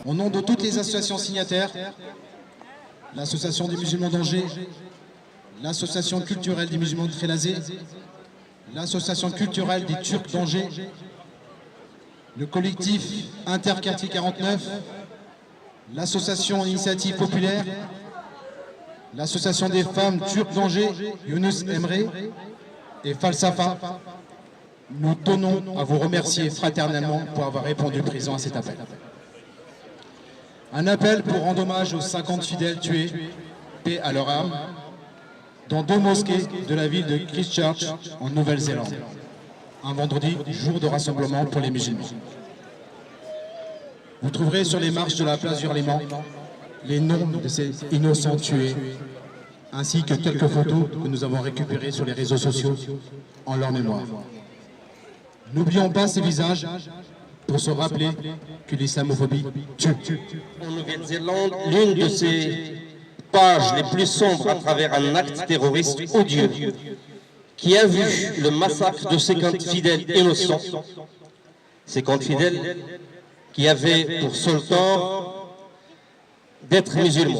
Au nom de toutes les associations signataires, l'Association des musulmans d'Angers, l'Association culturelle des musulmans de Trélazé, l'Association culturelle des Turcs d'Angers, le collectif Interquartier 49, l'Association Initiative Populaire, l'Association des femmes turques d'Angers, Younous Emre et Falsafa, nous tenons à vous remercier fraternellement pour avoir répondu présent à cet appel. Un appel pour rendre hommage aux 50 fidèles tués, paix à leur âme, dans 2 mosquées de la ville de Christchurch en Nouvelle-Zélande. Un vendredi, jour de rassemblement pour les musulmans. Vous trouverez sur les marches de la place du Hurlement les noms de ces innocents tués, ainsi que quelques photos que nous avons récupérées sur les réseaux sociaux en leur mémoire. N'oublions pas ces visages pour se rappeler que l'islamophobie tue. En Nouvelle-Zélande, l'une de ces pages les plus sombres à travers un acte terroriste odieux qui a vu le massacre de 50 fidèles innocents, 50 fidèles qui avaient pour seul tort d'être musulmans.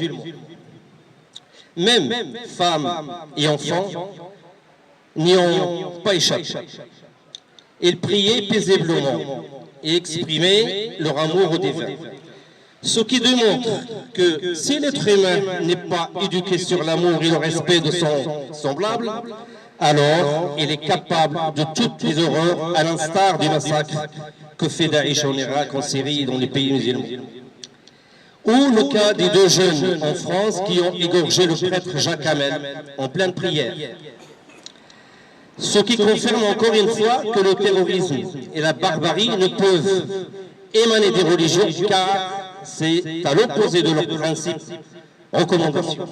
Même femmes et enfants n'y ont pas échappé. Ils priaient paisiblement et exprimaient leur amour au divin. Ce qui démontre que si l'être humain n'est pas éduqué sur l'amour et le respect de son semblable, alors il est capable de toutes les horreurs, à l'instar du massacre que fait Daesh en Irak, en Syrie et dans les pays musulmans. Ou le cas des 2 jeunes en France qui ont égorgé le prêtre Jacques Hamel en pleine prière. Ce qui confirme encore une fois que le terrorisme et la barbarie ne peuvent émaner des religions, car c'est à l'opposé de leurs principes, recommandations.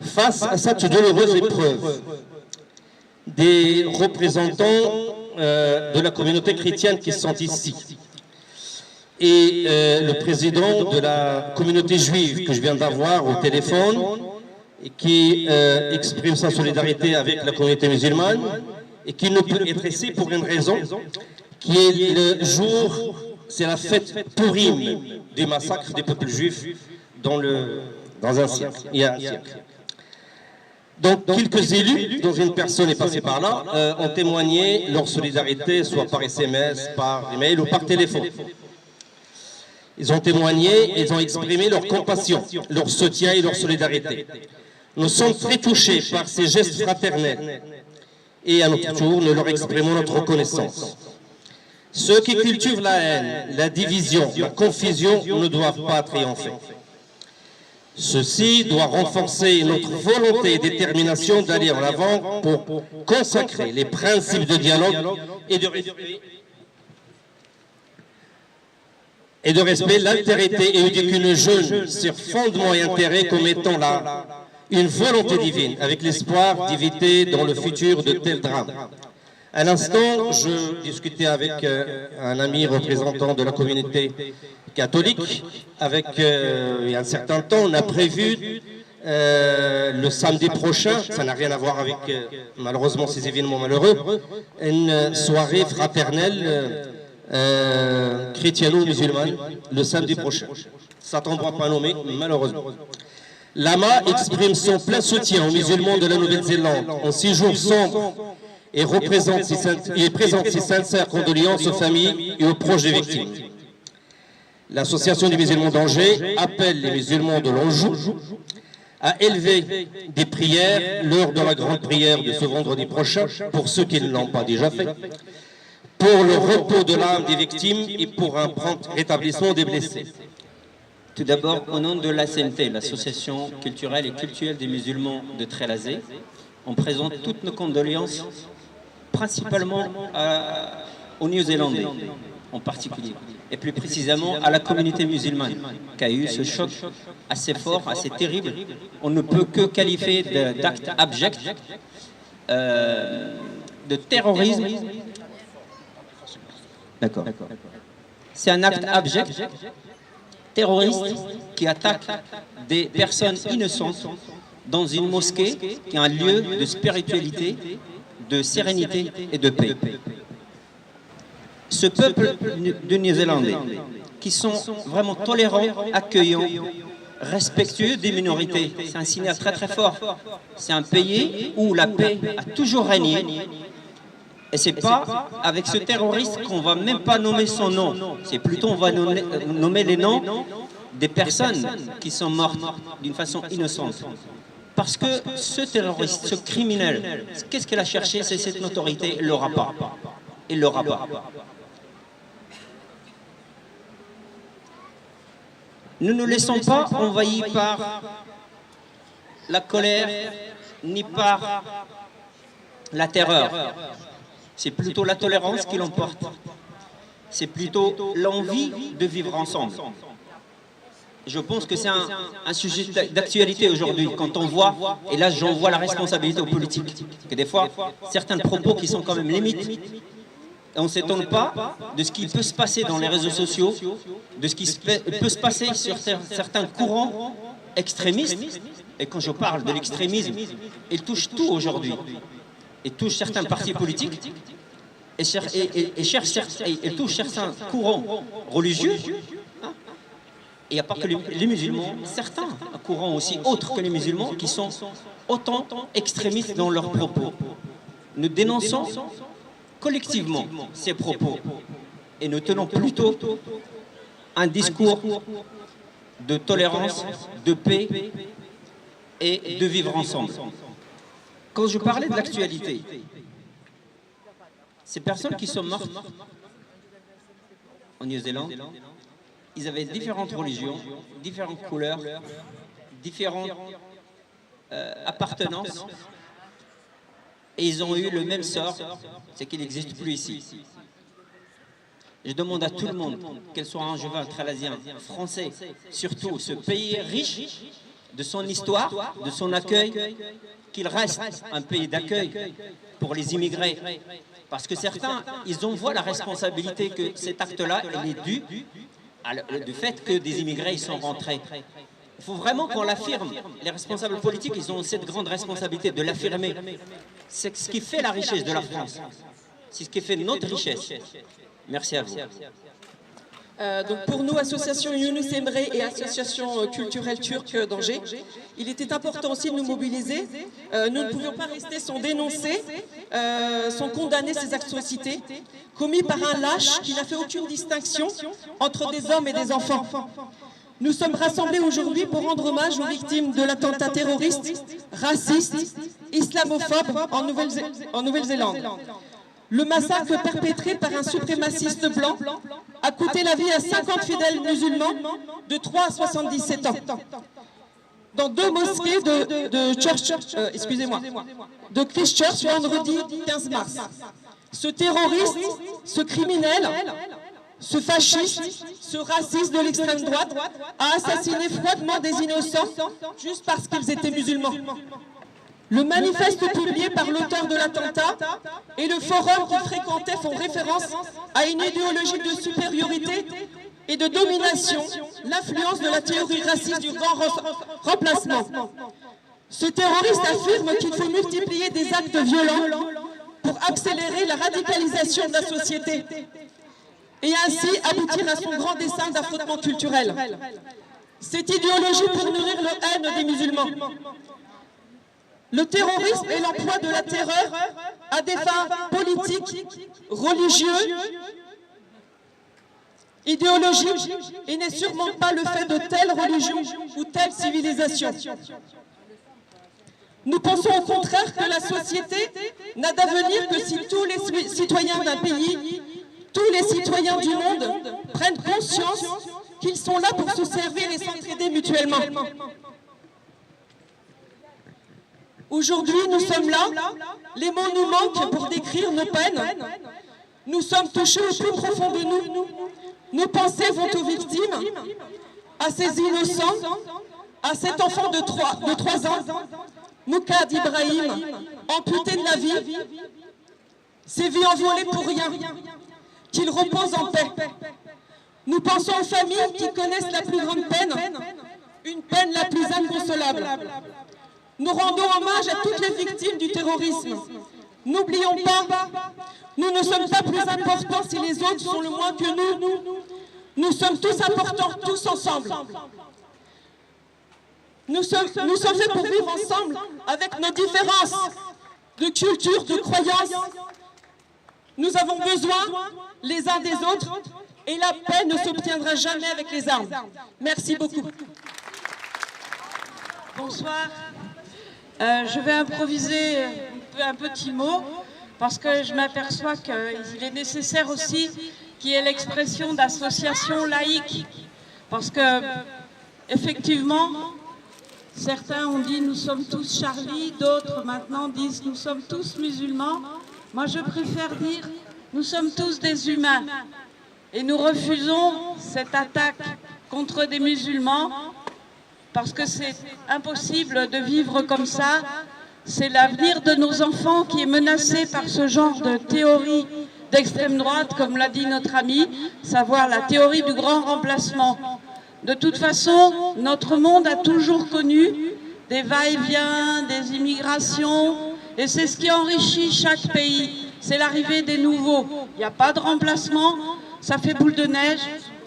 Face à cette douloureuse épreuve, des représentants de la communauté chrétienne qui sont ici, et le président de la communauté juive que je viens d'avoir au téléphone, et qui exprime sa solidarité avec la communauté musulmane, et qui ne peut être ici pour une raison, qui est le jour, c'est la fête Pourim du massacre des peuples juifs dans un siècle, il y a un siècle. Donc quelques élus, dont une personne est passée par là, ont témoigné leur solidarité, soit par SMS, par email ou par téléphone. Ils ont témoigné, ils ont exprimé leur compassion, leur soutien et leur solidarité. Nous sommes très touchés par ces gestes fraternels et à notre tour, nous leur exprimons notre reconnaissance. Ceux qui cultivent la haine, la division, la confusion ne doivent pas triompher. Ceci doit renforcer notre volonté et détermination d'aller en avant pour consacrer les principes de dialogue et de respect, l'altérité et éduquer nos jeunes sur fondement et intérêt comme étant là une volonté divine, avec l'espoir d'éviter dans le futur de tels drames. À l'instant, je discutais avec un ami représentant de la communauté catholique. Il y a un certain temps, on a prévu le samedi prochain, ça n'a rien à voir avec malheureusement ces événements malheureux, une soirée fraternelle chrétiano-musulmane le samedi prochain. Ça ne tombera pas nommé, malheureusement. L'AMA exprime son plein soutien aux musulmans de la Nouvelle-Zélande en 6 jours sombres et présente ses sincères condoléances aux familles et aux proches des victimes. L'Association des musulmans d'Angers appelle les musulmans de l'Anjou à élever des prières lors de la grande prière de ce vendredi prochain, pour ceux qui ne l'ont pas déjà fait, pour le repos de l'âme des victimes et pour un prompt rétablissement des blessés. Tout d'abord, au nom de l'ACMT, l'Association culturelle et cultuelle des musulmans de Trélazé, on présente toutes nos condoléances, principalement aux Néo-Zélandais en particulier, et plus précisément à la communauté musulmane, qui a eu ce choc assez fort, assez terrible. On ne peut que qualifier d'acte abject, de terrorisme. D'accord. C'est un acte abject, terroriste, qui attaque des personnes innocentes dans une mosquée qui est un lieu de spiritualité, de sérénité et de paix. Ce peuple de Néo-Zélandais, qui sont vraiment tolérants, accueillants, respectueux des minorités, c'est un signal très très fort. C'est un pays où la paix a toujours régné. Et c'est pas avec ce terroriste qu'on va même pas nommer son nom. C'est plutôt on va nommer les noms des personnes qui sont mortes d'une façon innocente. Parce que ce terroriste, ce criminel, qu'est-ce qu'il a cherché? C'est cette notoriété, il l'aura pas. Il l'aura pas. Nous ne nous laissons pas envahir par la colère ni par la terreur. C'est plutôt la tolérance qui l'emporte. C'est plutôt l'envie de vivre ensemble. Je pense que c'est un sujet d'actualité aujourd'hui, quand on voit, et là j'en vois la responsabilité aux politiques, que des fois, certains propos qui sont quand même limites, on ne s'étonne pas de ce qui peut se passer dans les réseaux sociaux, de ce qui peut se passer sur certains courants extrémistes, et quand je parle de l'extrémisme, il touche tout aujourd'hui. Il touche certains partis politiques, et touche certains courants religieux. Et il n'y a pas que les musulmans, certains courants aussi autres que les musulmans qui sont autant extrémistes dans leurs propos. Nous dénonçons collectivement ces propos et nous tenons plutôt un discours de tolérance, de paix et de vivre ensemble. Quand je parlais de l'actualité, ces personnes qui sont mortes en Nouvelle-Zélande, ils avaient différentes religions, différentes couleurs, différentes appartenances, et ils ont eu le même sort, c'est qu'il n'existe plus ici. Je demande à tout le monde, qu'elle soit angevin, tralazien, français, surtout ce pays riche de son histoire, de son accueil, qu'il reste un pays d'accueil pour les immigrés. Parce que certains, ils en voient la responsabilité que cet acte-là est dû du fait que des immigrés sont rentrés. Il faut vraiment qu'on l'affirme. Les responsables politiques, ils ont cette grande responsabilité de l'affirmer. C'est ce qui fait la richesse de la France. C'est ce qui fait notre richesse. Merci à vous. Donc pour nous, association Yunus Emre et association culturelle turque d'Angers, il était important aussi de nous mobiliser. Nous ne pouvions pas rester sans dénoncer, sans condamner ces atrocités commis par un lâche qui n'a fait aucune distinction entre des hommes et des enfants. Nous sommes rassemblés aujourd'hui pour rendre hommage aux victimes de l'attentat terroriste, raciste, islamophobe en Nouvelle-Zélande. Le massacre perpétré par un suprémaciste blanc a coûté la vie à 50 fidèles musulmans de 3 à 77 ans. Dans 2 mosquées de Christchurch, vendredi 15 mars. Ce terroriste, ce criminel, ce fasciste, ce raciste de l'extrême droite a assassiné froidement des innocents juste parce qu'ils étaient musulmans. Le manifeste publié par l'auteur de l'attentat et le forum qu'il fréquentait font référence à une idéologie de supériorité et de domination, l'influence de la théorie raciste du grand remplacement. Ce terroriste affirme qu'il faut multiplier des actes violents pour accélérer la radicalisation de la société et ainsi aboutir à son grand dessein d'affrontement culturel. Cette idéologie pour nourrir le haine des musulmans. Le terrorisme et l'emploi de la terreur à des fins politiques, religieuses, idéologiques, et n'est sûrement pas le fait de telle religion ou telle civilisation. Nous pensons au contraire que la société n'a d'avenir que si tous les citoyens d'un pays, tous les citoyens du monde prennent conscience qu'ils sont là pour se servir et s'entraider mutuellement. Aujourd'hui, nous sommes là, les mots nous manquent pour décrire nos peines. Nous sommes touchés au plus profond de nous. Nos pensées vont aux victimes, à ces innocents, à cet enfant de 3 ans, Moukad Ibrahim, amputé de la vie, ses vies envolées pour rien, qu'il repose en paix. Nous pensons aux familles qui connaissent la plus grande peine, inviolable. Nous rendons hommage à toutes les victimes du terrorisme. N'oublions pas, nous ne sommes pas plus importants si les autres sont le moins que nous. Nous sommes tous importants, tous ensemble. Nous sommes faits pour vivre ensemble avec nos différences de culture, de croyances. Nous avons besoin les uns des autres et la paix ne s'obtiendra jamais avec les armes. Merci beaucoup. Bonsoir. Je vais improviser un petit mot parce que je m'aperçois qu'il est nécessaire aussi qu'il y ait l'expression d'association laïque. Parce que, effectivement, certains ont dit nous sommes tous Charlie, d'autres maintenant disent nous sommes tous musulmans. Moi je préfère dire nous sommes tous des humains et nous refusons cette attaque contre des musulmans parce que c'est impossible de vivre comme ça. C'est l'avenir de nos enfants qui est menacé par ce genre de théorie d'extrême droite, comme l'a dit notre ami, savoir la théorie du grand remplacement. De toute façon, notre monde a toujours connu des va-et-vient, des immigrations, et c'est ce qui enrichit chaque pays. C'est l'arrivée des nouveaux. Il n'y a pas de remplacement, ça fait boule de neige,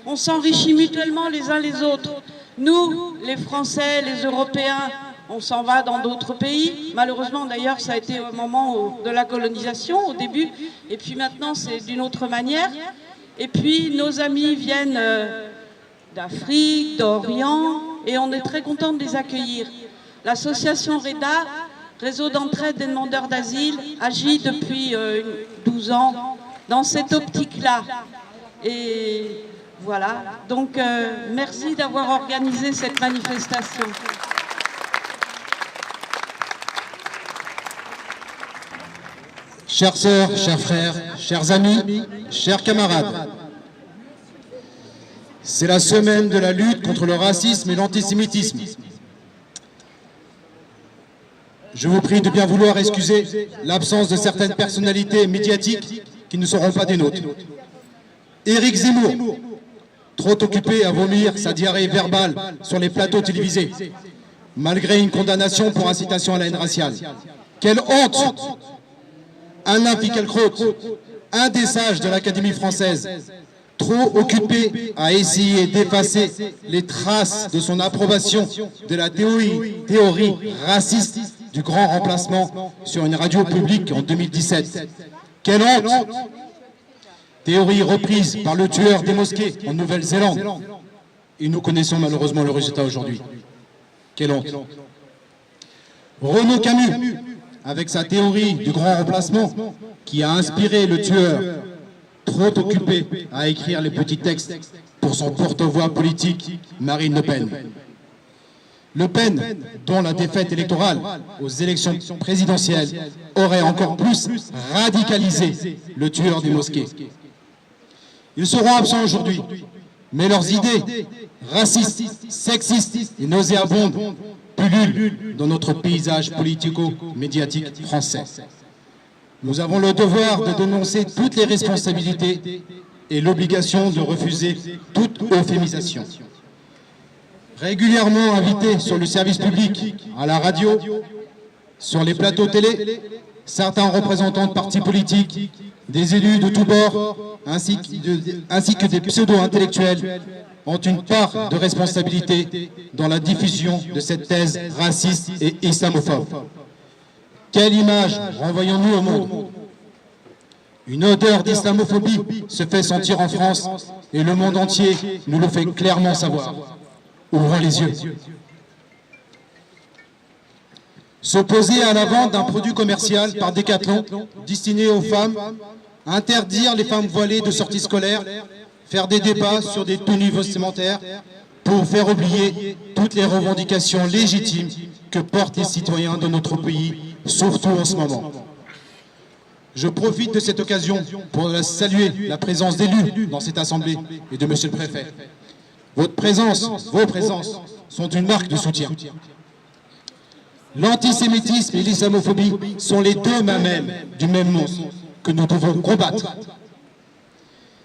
on s'enrichit mutuellement les uns les autres. Nous, les Français, les Européens, on s'en va dans d'autres pays. Malheureusement, d'ailleurs, ça a été au moment de la colonisation, au début, et puis maintenant, c'est d'une autre manière. Et puis, nos amis viennent d'Afrique, d'Orient, et on est très content de les accueillir. L'association REDA, Réseau d'entraide des demandeurs d'asile, agit depuis 12 ans dans cette optique-là. Et voilà, donc merci d'avoir organisé cette manifestation. Chères sœurs, chers frères, chers amis, chers camarades, c'est la semaine de la lutte contre le racisme et l'antisémitisme. Je vous prie de bien vouloir excuser l'absence de certaines personnalités médiatiques qui ne seront pas des nôtres. Éric Zemmour, trop occupé à vomir sa diarrhée verbale sur les plateaux télévisés, malgré une condamnation pour incitation à la haine raciale. Quelle honte! Alain Finkielkraut, un des sages de l'Académie française, trop occupé à essayer d'effacer les traces de son approbation de la théorie raciste du grand remplacement sur une radio publique en 2017. Quelle honte! Théorie reprise par le tueur des mosquées en Nouvelle-Zélande. Et nous connaissons malheureusement le résultat aujourd'hui. Quelle honte! Renaud Camus, avec sa théorie du grand remplacement, qui a inspiré le tueur, trop occupé à écrire les petits textes pour son porte-voix politique, Marine Le Pen. Le Pen, dont la défaite électorale aux élections présidentielles aurait encore plus radicalisé le tueur des mosquées. Ils seront absents aujourd'hui, mais leurs idées racistes, sexistes et nauséabondes pullulent dans notre paysage politico-médiatique français. Nous avons le devoir de dénoncer toutes les responsabilités et l'obligation de refuser toute euphémisation. Régulièrement invités sur le service public, à la radio, sur les plateaux télé, certains représentants de partis politiques, des élus de tous bords, ainsi que des pseudo-intellectuels, ont une part de responsabilité dans la diffusion de cette thèse raciste et islamophobe. Quelle image renvoyons-nous au monde? Une odeur d'islamophobie se fait sentir en France et le monde entier nous le fait clairement savoir. Ouvrons les yeux. S'opposer à la vente d'un produit commercial par Decathlon destiné aux femmes, interdire les femmes voilées de sortie scolaire, faire des débats sur des tenues vestimentaires pour faire oublier toutes les revendications légitimes que portent les citoyens de notre pays, surtout en ce moment. Je profite de cette occasion pour saluer la présence d'élus dans cette assemblée et de monsieur le préfet. Vos présences sont une marque de soutien. L'antisémitisme et l'islamophobie sont les deux mamelles du même monstre que nous devons combattre.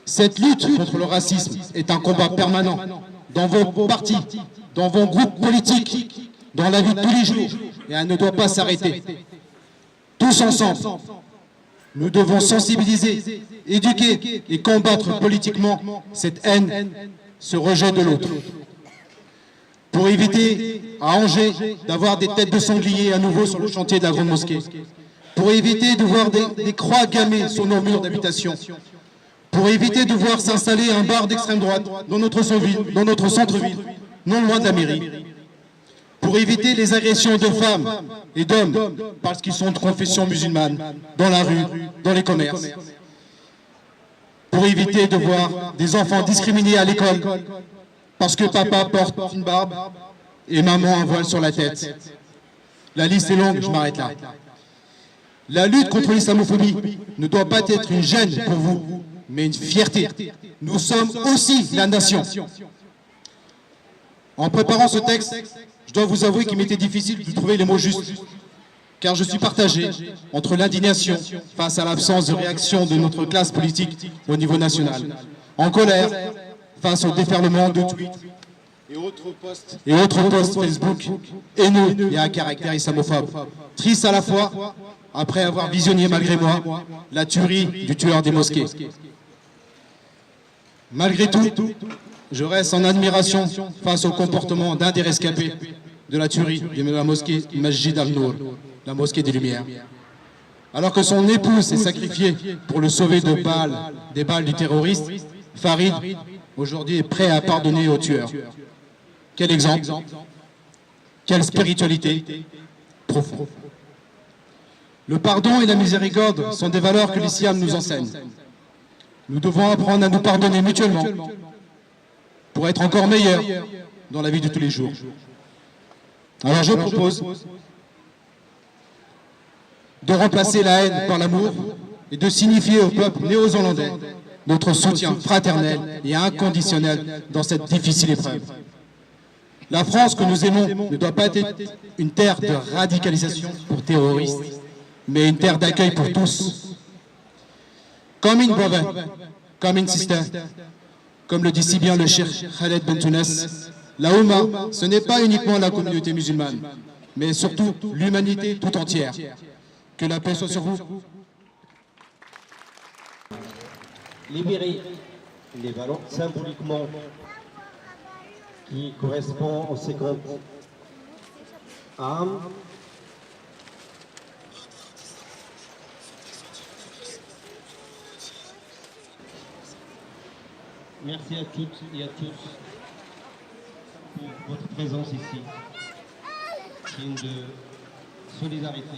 Cette lutte contre le racisme est un combat permanent dans vos partis, dans vos groupes politiques, dans la vie de tous les jours, et elle ne doit pas s'arrêter. Tous ensemble, nous devons sensibiliser, éduquer et combattre politiquement cette haine, ce rejet de l'autre. Pour éviter à Angers d'avoir des têtes de sangliers à nouveau sur le chantier de la Grande Mosquée. Pour éviter de voir des croix gammées sur nos murs d'habitation. Pour éviter de voir s'installer un bar d'extrême droite dans notre centre-ville, non loin de la mairie. Pour éviter les agressions de femmes et d'hommes parce qu'ils sont de confession musulmane, dans la rue, dans les commerces. Pour éviter de voir des enfants discriminés à l'école parce que papa porte une barbe et maman un voile sur la tête. La liste est longue, je m'arrête là. La lutte contre l'islamophobie ne doit pas être une gêne pour vous, mais une fierté. Nous sommes aussi la nation. En préparant ce texte, je dois vous avouer qu'il m'était difficile de trouver les mots justes, car je suis partagé entre l'indignation face à l'absence de réaction de notre classe politique au niveau national, en colère face au déferlement de tweets et autres posts Facebook haineux et à caractère islamophobe. Triste à la fois, après avoir visionné malgré moi la tuerie du tueur des mosquées. Malgré tout, je reste en admiration face au comportement d'un des rescapés de la tuerie de la mosquée Masjid al-Nour, la mosquée des Lumières. Alors que son épouse s'est sacrifiée pour le sauver des balles du terroriste, Farid, aujourd'hui, est prêt à pardonner aux tueurs. Quel exemple, quelle spiritualité profonde. Le pardon et la miséricorde sont des valeurs que l'islam nous enseigne. Nous devons apprendre à nous pardonner mutuellement pour être encore meilleurs dans la vie de tous les jours. Alors je propose de remplacer la haine par l'amour et de signifier au peuple néo-zélandais notre soutien fraternel et inconditionnel dans cette difficile épreuve. La France que nous aimons ne doit pas être une terre de radicalisation pour terroristes, mais une terre d'accueil pour tous. Come in brother, come in sister, comme le dit si bien le cheikh Khaled Bentounes, la Oumma, ce n'est pas uniquement la communauté musulmane, mais surtout l'humanité tout entière. Que la paix soit sur vous. Libérer les ballons symboliquement qui correspond aux 50 âmes. Merci à toutes et à tous pour votre présence ici. Signe de solidarité.